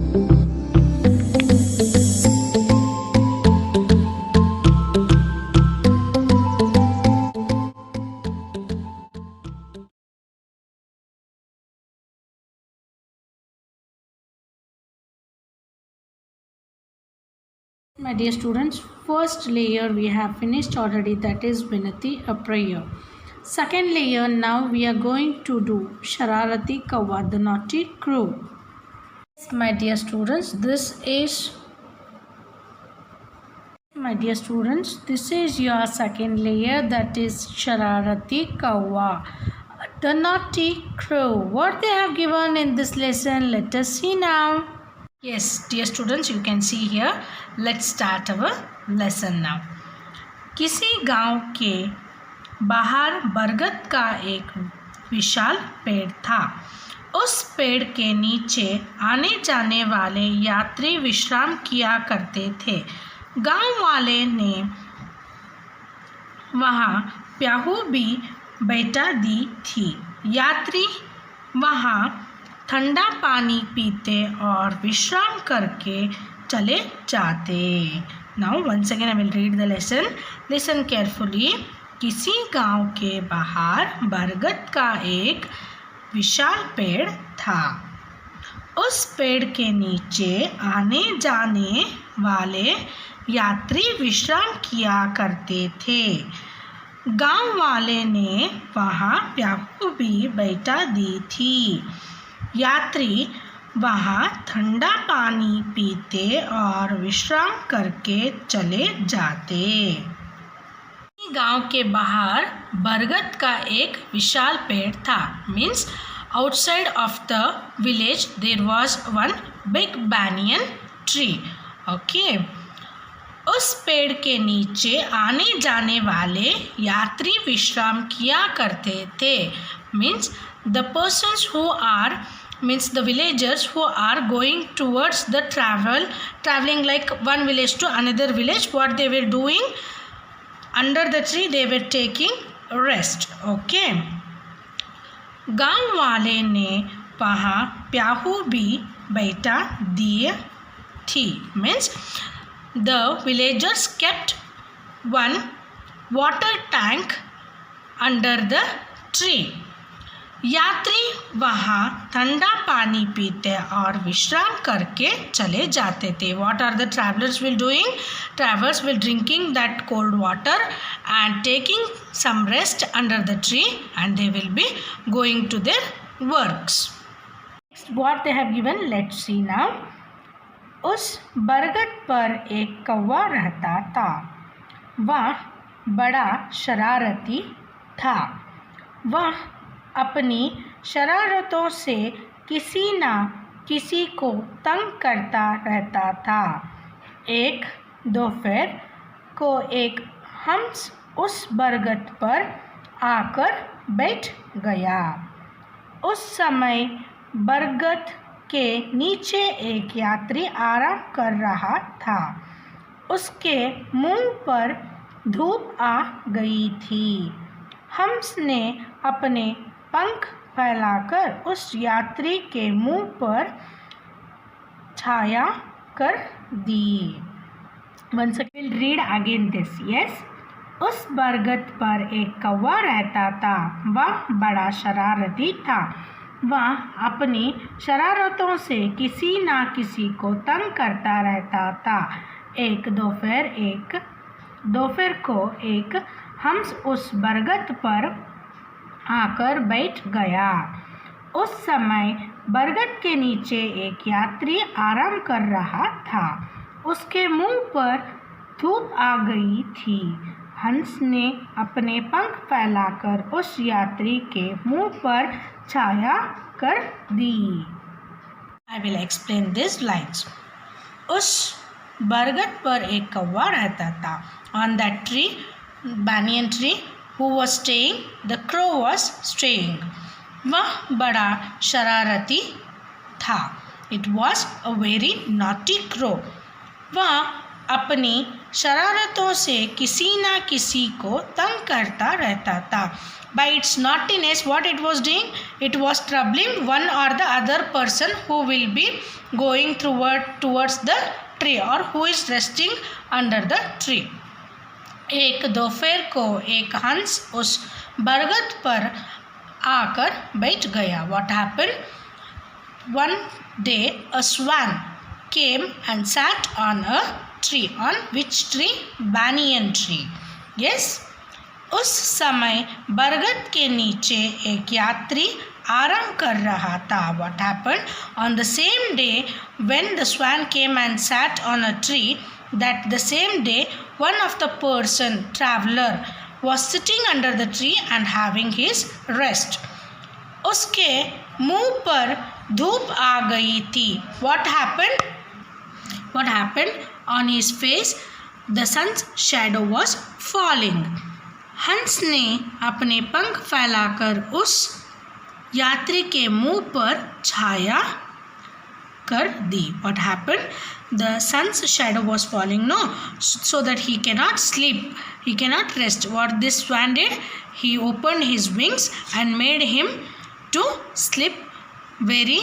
My dear students, first layer we have finished already, that is Vinati, a prayer. Second layer, now we are going to do Shararati Kawwa, the naughty crow. Yes, my dear students, this is your second layer, that is Shararati Kawwa, the naughty crow. What they have given in this lesson, let us see now. Yes, dear students, you can see here. Let's start our lesson now. किसी गांव के बाहर बरगद का एक विशाल पेड़ था। उस पेड़ के नीचे आने जाने वाले यात्री विश्राम किया करते थे। गांव वाले ने वहाँ प्याऊ भी बैठा दी थी। यात्री वहाँ ठंडा पानी पीते और विश्राम करके चले जाते। Now once again I will read the lesson. Listen carefully. किसी गांव के बाहर बरगद का एक विशाल पेड़ था। उस पेड़ के नीचे आने जाने वाले यात्री विश्राम किया करते थे। गांव वाले ने वहाँ प्याऊ भी बैठा दी थी। यात्री वहाँ ठंडा पानी पीते और विश्राम करके चले जाते। गांव के बाहर बरगद का एक विशाल पेड़ था। Means outside of the village there was one big banyan tree. Okay, उस पेड़ के नीचे आने जाने वाले यात्री विश्राम किया करते थे। Means the persons who are, means the villagers who are going towards the traveling like one village to another village, what they were doing, under the tree they were taking rest. Okay, गांव वाले ने वहाँ प्याऊ भी बैठा दिए थी। Means the villagers kept one water tank under the tree. यात्री वहाँ ठंडा पानी पीते और विश्राम करके चले जाते थे। What are the travelers will doing? Travelers will drinking that cold water and taking some rest under the tree, and they will be going to their works. Next, what they have given, let's see now. उस बरगद पर एक कौवा रहता था। वह बड़ा शरारती था। वह अपनी शरारतों से किसी न किसी को तंग करता रहता था। एक दोपहर को एक हंस उस बरगद पर आकर बैठ गया। उस समय बरगद के नीचे एक यात्री आराम कर रहा था। उसके मुंह पर धूप आ गई थी। हंस ने अपने पंख फैलाकर उस यात्री के मुंह पर छाया कर दी। Once again we'll read again this. Yes, उस बरगद पर एक कौवा रहता था। वह बड़ा शरारती था। वह अपनी शरारतों से किसी ना किसी को तंग करता रहता था। एक दोपहर को एक हंस उस बरगद पर आकर बैठ गया। उस समय बरगद के नीचे एक यात्री आराम कर रहा था। उसके मुंह पर धूप आ गई थी। हंस ने अपने पंख फैलाकर उस यात्री के मुंह पर छाया कर दी। I will explain these lines. उस बरगद पर एक कौवा रहता था। On that tree, banyan tree, who was staying, the crow was staying. वह बड़ा शरारती था। It was a very naughty crow. वह अपनी शरारतों से किसी ना किसी को तंग करता रहता था. By its naughtiness, what it was doing? It was troubling one or the other person who will be going towards the tree or who is resting under the tree. एक दोपहर को एक हंस उस बरगद पर आकर बैठ गया. What happened? One day a swan came and sat on a tree. On which tree? Banyan tree. Yes. उस समय बरगद के नीचे एक यात्री आराम कर रहा था. What happened? On the same day when the swan came and sat on a tree, that the same day one of the traveler was sitting under the tree and having his rest. उसके मुंह पर धूप आ गई थी. What happened? What happened? On his face, the sun's shadow was falling. हंस ने अपने पंख फैलाकर उस यात्री के मुंह पर छाया कर दी. What happened? The sun's shadow was falling, no, so that he cannot sleep, he cannot rest. What this swan did? He opened his wings and made him to sleep very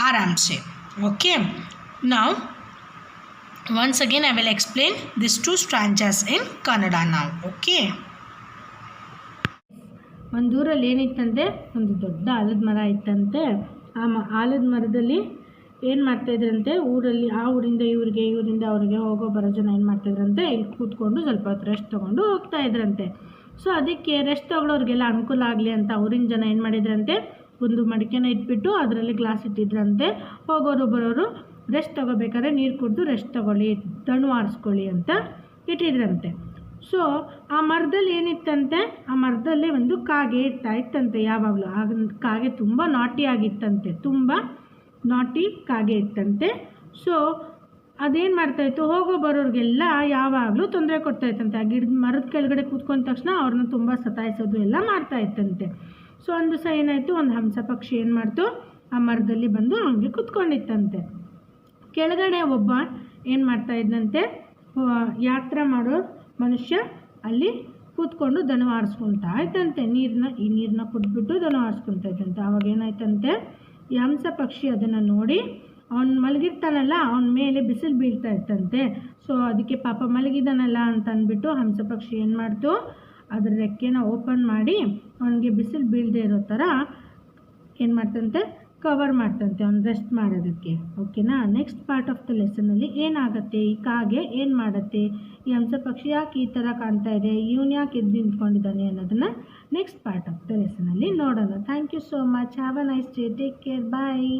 आराम से. Okay. Now, once again I will explain these two stanzas in Kannada now. Okay. ಒಂದೂರಲ್ಲಿ ಏನಿತ್ತಂತೆ, ಒಂದು ದೊಡ್ಡ ಆಲದ ಮರ ಇತ್ತಂತೆ. ಆಲದ ಮರದಲ್ಲಿ ಏನು ಮಾಡ್ತಾಯಿದ್ರಂತೆ, ಊರಲ್ಲಿ ಆ ಊರಿಂದ ಇವರಿಗೆ ಇವರಿಂದ ಅವರಿಗೆ ಹೋಗೋ ಬರೋ ಜನ ಏನು ಮಾಡ್ತಾಯಿದ್ರಂತೆ, ಇಲ್ಲಿ ಕೂತ್ಕೊಂಡು ಸ್ವಲ್ಪ ಹೊತ್ತು ರೆಸ್ಟ್ ತೊಗೊಂಡು ಹೋಗ್ತಾಯಿದ್ರಂತೆ. ಸೊ ಅದಕ್ಕೆ ರೆಸ್ಟ್ ತೊಗೊಳೋರಿಗೆಲ್ಲ ಅನುಕೂಲ ಆಗಲಿ ಅಂತ ಊರಿನ ಜನ ಏನು ಮಾಡಿದ್ರಂತೆ, ಒಂದು ಮಡಿಕೆನ ಇಟ್ಬಿಟ್ಟು ಅದರಲ್ಲಿ ಗ್ಲಾಸ್ ಇಟ್ಟಿದ್ರಂತೆ. ಹೋಗೋರು ಬರೋರು ರೆಸ್ಟ್ ತೊಗೋಬೇಕಾದ್ರೆ ನೀರು ಕುಡಿದು ರೆಸ್ಟ್ ತೊಗೊಳ್ಳಿ, ತಣ್ಣು ಆರಿಸ್ಕೊಳ್ಳಿ ಅಂತ ಇಟ್ಟಿದ್ರಂತೆ. ಸೊ ಆ ಮರದಲ್ಲಿ ಏನಿತ್ತಂತೆ, ಆ ಮರದಲ್ಲಿ ಒಂದು ಕಾಗೆ ಇತ್ತಂತೆ. ಯಾವಾಗಲೂ ಆಗ ಕಾಗೆ ತುಂಬ ನಾಟಿ ಆಗಿತ್ತಂತೆ, ತುಂಬ ನಾಟಿ ಕಾಗೆ ಇತ್ತಂತೆ. ಸೊ ಅದೇನು ಮಾಡ್ತಾಯಿತ್ತು, ಹೋಗೋ ಬರೋರಿಗೆಲ್ಲ ಯಾವಾಗಲೂ ತೊಂದರೆ ಕೊಡ್ತಾಯಿತ್ತಂತೆ. ಆ ಗಿಡದ ಮರದ ಕೆಳಗಡೆ ಕೂತ್ಕೊಂಡ ತಕ್ಷಣ ಅವ್ರನ್ನ ತುಂಬ ಸತಾಯಿಸೋದು ಎಲ್ಲ ಮಾಡ್ತಾಯಿತ್ತಂತೆ. ಸೊ ಒಂದು ದಿವಸ ಏನಾಯಿತು, ಒಂದು ಹಂಸ ಪಕ್ಷಿ ಏನು ಮಾಡ್ತು, ಆ ಮರದಲ್ಲಿ ಬಂದು ಹಂಗೆ ಕೂತ್ಕೊಂಡಿತ್ತಂತೆ. ಕೆಳಗಡೆ ಒಬ್ಬ ಏನು ಮಾಡ್ತಾಯಿದ್ದಂತೆ, ಯಾತ್ರೆ ಮಾಡೋ ಮನುಷ್ಯ ಅಲ್ಲಿ ಕೂತ್ಕೊಂಡು ದನ ಆರಿಸ್ಕೊಳ್ತಾ ಇತ್ತಂತೆ. ಈ ನೀರನ್ನ ಕುಡಿದ್ಬಿಟ್ಟು ದನ ಆರಿಸ್ಕೊಳ್ತಾ ಇತ್ತಂತೆ. ಆವಾಗ ಏನಾಯ್ತಂತೆ, ಈ ಹಂಸ ಪಕ್ಷಿ ಅದನ್ನು ನೋಡಿ ಅವ್ನು ಮಲಗಿರ್ತಾನಲ್ಲ, ಅವನ ಮೇಲೆ ಬಿಸಿಲು ಬೀಳ್ತಾ ಇತ್ತಂತೆ. ಸೊ ಅದಕ್ಕೆ ಪಾಪ ಮಲಗಿದಾನಲ್ಲ ಅಂತ ಅಂದ್ಬಿಟ್ಟು ಹಂಸ ಪಕ್ಷಿ ಏನು ಮಾಡ್ತು, ಅದರ ರೆಕ್ಕೆನ ಓಪನ್ ಮಾಡಿ ಅವನಿಗೆ ಬಿಸಿಲು ಬೀಳದೆ ಇರೋ ಥರ ಏನು ಮಾಡ್ತಂತೆ, ಕವರ್ ಮಾಡ್ತಂತೆ ಅವ್ನು ರೆಸ್ಟ್ ಮಾಡೋದಕ್ಕೆ. ಓಕೆನಾ. ನೆಕ್ಸ್ಟ್ ಪಾರ್ಟ್ ಆಫ್ ದ ಲೆಸನಲ್ಲಿ ಏನಾಗುತ್ತೆ, ಈ ಕಾಗೆ ಏನು ಮಾಡುತ್ತೆ, ಈ ಹಂಸ ಪಕ್ಷಿ ಯಾಕೆ ಈ ಥರ ಕಾಣ್ತಾ ಇದೆ, ಇವನು ಯಾಕೆ ಎದ್ದು ನಿಂತ್ಕೊಂಡಿದ್ದಾನೆ ಅನ್ನೋದನ್ನು ನೆಕ್ಸ್ಟ್ ಪಾರ್ಟ್ ಆಫ್ ದ ಲೆಸನಲ್ಲಿ ನೋಡೋಣ. Thank you so much. Have a nice day. Take care. Bye.